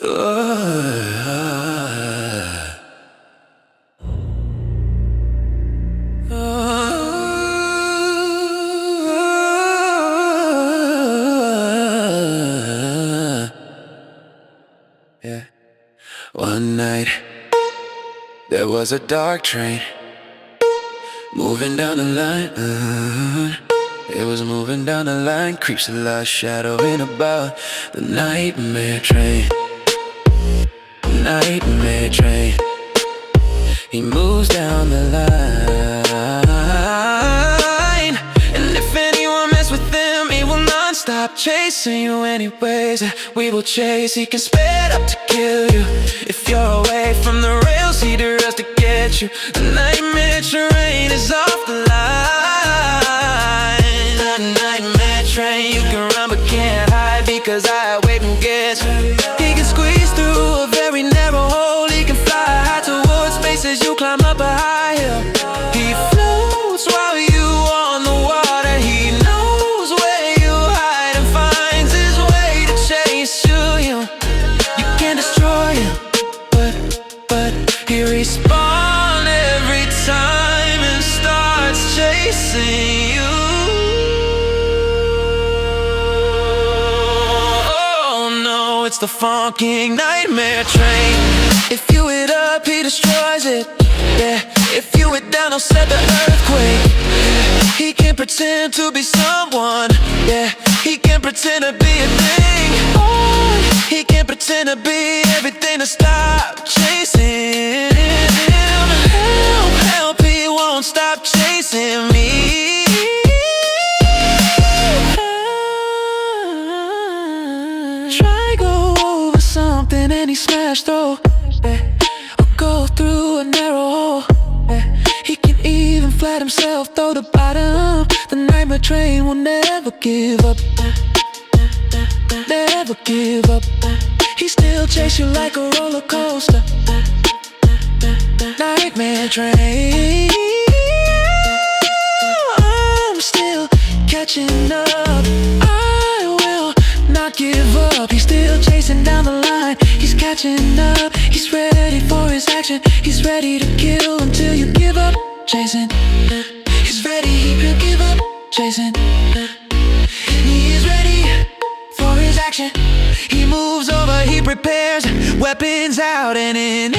Yeah. One night, there was a dark train moving down the line. It was moving down the line. Creeps a last shadowing about the Knightmare Train. Knightmare Train. He moves down the line, and if anyone mess with him, he will not stop chasing you anyways. We will chase. He can sped up to kill you. If you're away from the rails, he does to get you. The Knightmare Train is off the line. The Knightmare Train. You can run but can't hide, because I wait and guess. He can squeeze through a very narrow hole. He can fly high towards spaces. You climb up a high hill. He floats while you on the water. He knows where you hide and finds his way to chase you. You can't destroy him, but he respawns every time and starts chasing you. Oh no, it's the funky Knightmare Train. If you hit up, he destroys it. Yeah, if you hit down, he'll set the earthquake. Yeah. He can't pretend to be someone. Yeah, he can't pretend to be a thing. Oh, he can't pretend to be everything to stop chasing him. Help, help, he won't stop chasing me. Try go over something and he smash through. Or go through a narrow hole. He can even flat himself through the bottom. The Knightmare Train will never give up. Never give up. He still chase you like a roller coaster. Knightmare Train. I'm still catching up. I will not give up. He's still chasing down the line. He's catching up. He's ready for his action. He's ready to kill until you give up chasing. He's ready, he will give up chasing. He is ready for his action. He moves over, he prepares weapons out and in.